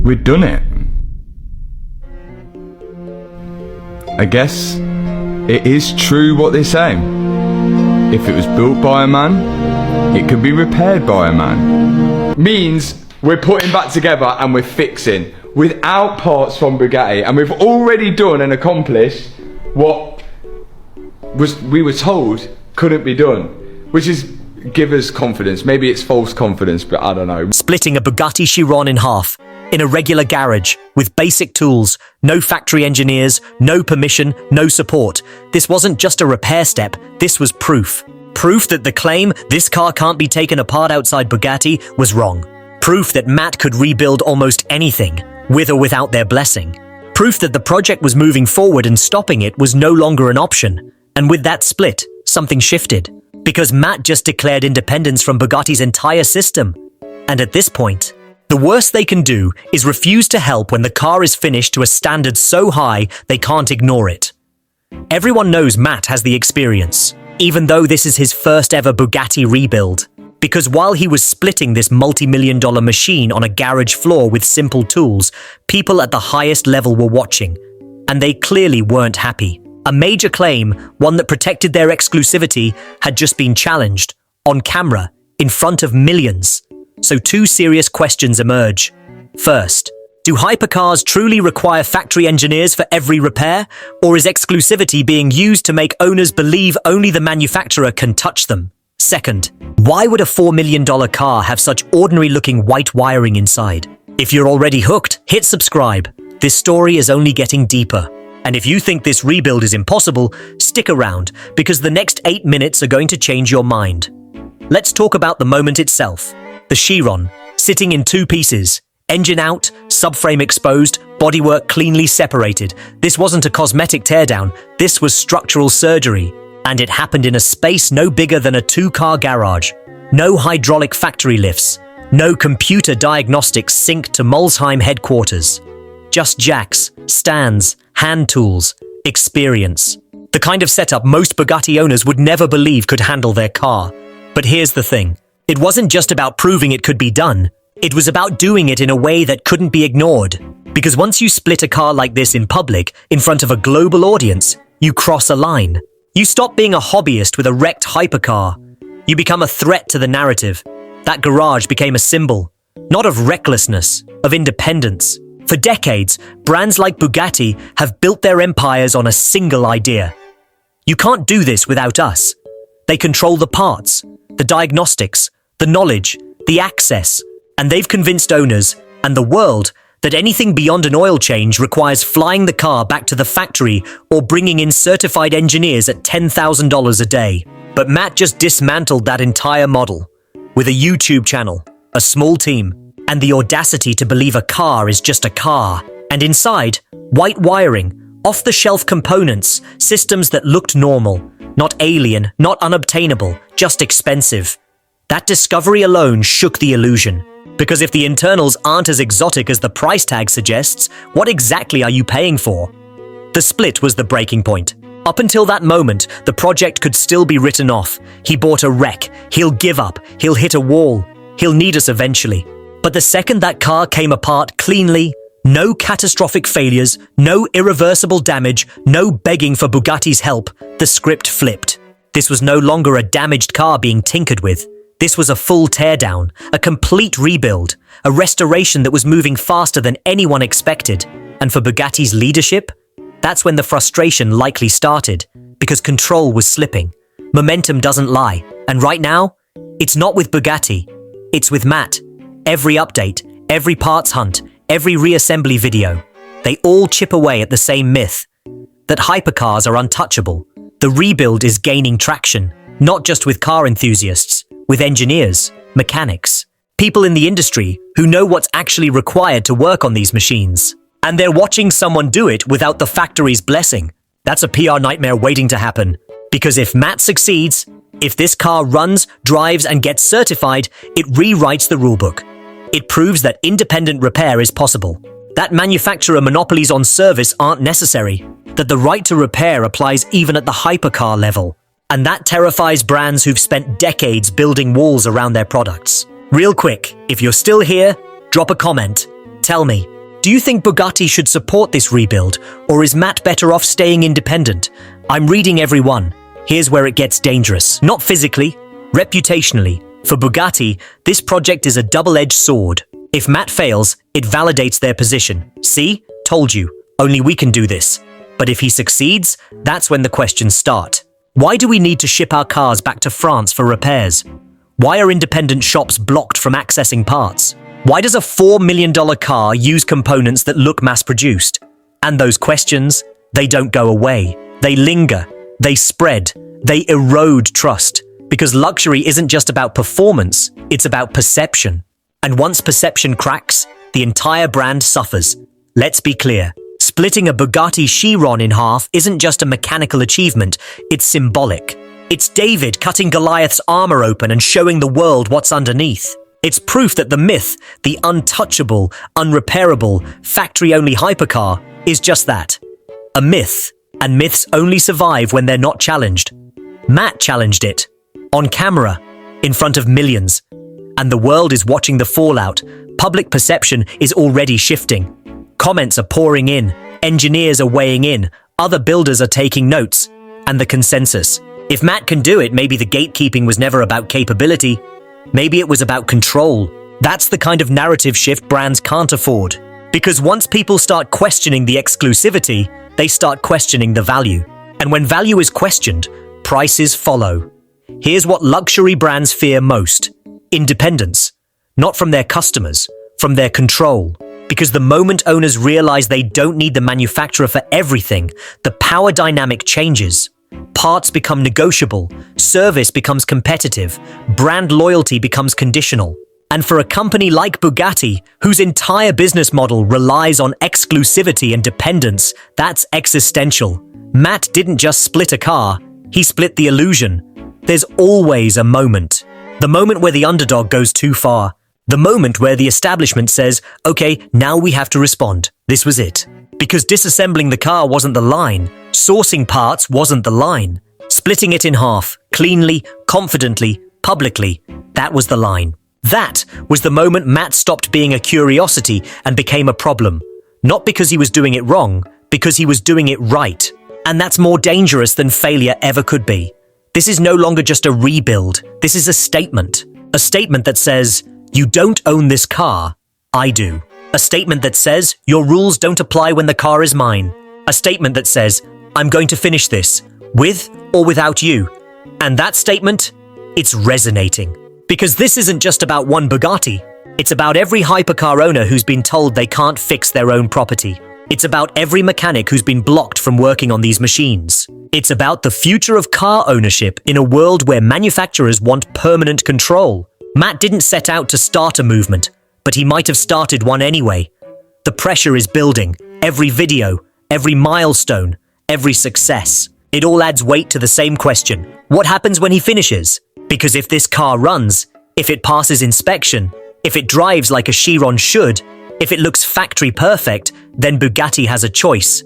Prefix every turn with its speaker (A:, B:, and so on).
A: we'd done it. I guess it is true what they say. If it was built by a man, it could be repaired by a man. Means we're putting back together and we're fixing without parts from Bugatti, and we've already done and accomplished what we were told couldn't be done, which is give us confidence. Maybe it's false confidence, but I don't know.
B: Splitting a Bugatti Chiron in half in a regular garage with basic tools, no factory engineers, no permission, no support. This wasn't just a repair step, this was proof. Proof that the claim this car can't be taken apart outside Bugatti was wrong. Proof that Matt could rebuild almost anything, with or without their blessing. Proof that the project was moving forward and stopping it was no longer an option. And with that split, something shifted. Because Matt just declared independence from Bugatti's entire system. And at this point, the worst they can do is refuse to help when the car is finished to a standard so high they can't ignore it. Everyone knows Matt has the experience, even though this is his first ever Bugatti rebuild. Because while he was splitting this multi-million-dollar machine on a garage floor with simple tools, people at the highest level were watching, and they clearly weren't happy. A major claim, one that protected their exclusivity, had just been challenged, on camera, in front of millions. So two serious questions emerge. First, do hypercars truly require factory engineers for every repair, or is exclusivity being used to make owners believe only the manufacturer can touch them? Second, why would a $4 million car have such ordinary-looking white wiring inside? If you're already hooked, hit subscribe. This story is only getting deeper. And if you think this rebuild is impossible, stick around, because the next 8 minutes are going to change your mind. Let's talk about the moment itself. The Chiron, sitting in two pieces. Engine out, subframe exposed, bodywork cleanly separated. This wasn't a cosmetic teardown, this was structural surgery. And it happened in a space no bigger than a two-car garage. No hydraulic factory lifts. No computer diagnostics synced to Molsheim headquarters. Just jacks, stands, hand tools, experience. The kind of setup most Bugatti owners would never believe could handle their car. But here's the thing. It wasn't just about proving it could be done. It was about doing it in a way that couldn't be ignored. Because once you split a car like this in public, in front of a global audience, you cross a line. You stop being a hobbyist with a wrecked hypercar. You become a threat to the narrative. That garage became a symbol, not of recklessness, of independence. For decades, brands like Bugatti have built their empires on a single idea. You can't do this without us. They control the parts, the diagnostics, the knowledge, the access, and they've convinced owners and the world that anything beyond an oil change requires flying the car back to the factory or bringing in certified engineers at $10,000 a day. But Matt just dismantled that entire model with a YouTube channel, a small team, and the audacity to believe a car is just a car. And inside, white wiring, off-the-shelf components, systems that looked normal, not alien, not unobtainable, just expensive. That discovery alone shook the illusion. Because if the internals aren't as exotic as the price tag suggests, what exactly are you paying for? The split was the breaking point. Up until that moment, the project could still be written off. He bought a wreck. He'll give up. He'll hit a wall. He'll need us eventually. But the second that car came apart cleanly, no catastrophic failures, no irreversible damage, no begging for Bugatti's help, the script flipped. This was no longer a damaged car being tinkered with. This was a full teardown, a complete rebuild, a restoration that was moving faster than anyone expected. And for Bugatti's leadership, that's when the frustration likely started, because control was slipping. Momentum doesn't lie, and right now, it's not with Bugatti, it's with Matt. Every update, every parts hunt, every reassembly video, they all chip away at the same myth, that hypercars are untouchable. The rebuild is gaining traction, not just with car enthusiasts, with engineers, mechanics, people in the industry who know what's actually required to work on these machines. And they're watching someone do it without the factory's blessing. That's a PR nightmare waiting to happen. Because if Matt succeeds, if this car runs, drives, and gets certified, it rewrites the rulebook. It proves that independent repair is possible, that manufacturer monopolies on service aren't necessary, that the right to repair applies even at the hypercar level. And that terrifies brands who've spent decades building walls around their products. Real quick, if you're still here, drop a comment. Tell me, Do you think Bugatti should support this rebuild, or is Matt better off staying independent? I'm reading every one. Here's where it gets dangerous. Not physically, reputationally. For Bugatti, this project is a double-edged sword. If Matt fails, it validates their position. See? Told you. Only we can do this. But if he succeeds, that's when the questions start. Why do we need to ship our cars back to France for repairs? Why are independent shops blocked from accessing parts? Why does a $4 million car use components that look mass-produced? And those questions, they don't go away. They linger. They spread. They erode trust. Because luxury isn't just about performance, it's about perception. And once perception cracks, the entire brand suffers. Let's be clear. Splitting a Bugatti Chiron in half isn't just a mechanical achievement, it's symbolic. It's David cutting Goliath's armor open and showing the world what's underneath. It's proof that the myth, the untouchable, unrepairable, factory-only hypercar, is just that. A myth, and myths only survive when they're not challenged. Matt challenged it. On camera, in front of millions. And the world is watching the fallout. Public perception is already shifting. Comments are pouring in. Engineers are weighing in. Other builders are taking notes. And the consensus. If Matt can do it, maybe the gatekeeping was never about capability. Maybe it was about control. That's the kind of narrative shift brands can't afford. Because once people start questioning the exclusivity, they start questioning the value. And when value is questioned, prices follow. Here's what luxury brands fear most. Independence. Not from their customers, from their control. Because the moment owners realize they don't need the manufacturer for everything, the power dynamic changes. Parts become negotiable, service becomes competitive, brand loyalty becomes conditional. And for a company like Bugatti, whose entire business model relies on exclusivity and dependence, that's existential. Matt didn't just split a car, he split the illusion. There's always a moment. The moment where the underdog goes too far. The moment where the establishment says, okay, now we have to respond. This was it. Because disassembling the car wasn't the line. Sourcing parts wasn't the line. Splitting it in half, cleanly, confidently, publicly, that was the line. That was the moment Matt stopped being a curiosity and became a problem. Not because he was doing it wrong, because he was doing it right. And that's more dangerous than failure ever could be. This is no longer just a rebuild. This is a statement. A statement that says, you don't own this car, I do. A statement that says, your rules don't apply when the car is mine. A statement that says, I'm going to finish this, with or without you. And that statement, it's resonating. Because this isn't just about one Bugatti. It's about every hypercar owner who's been told they can't fix their own property. It's about every mechanic who's been blocked from working on these machines. It's about the future of car ownership in a world where manufacturers want permanent control. Matt didn't set out to start a movement, but he might have started one anyway. The pressure is building. Every video, every milestone, every success. It all adds weight to the same question. What happens when he finishes? Because if this car runs, if it passes inspection, if it drives like a Chiron should, if it looks factory perfect, then Bugatti has a choice.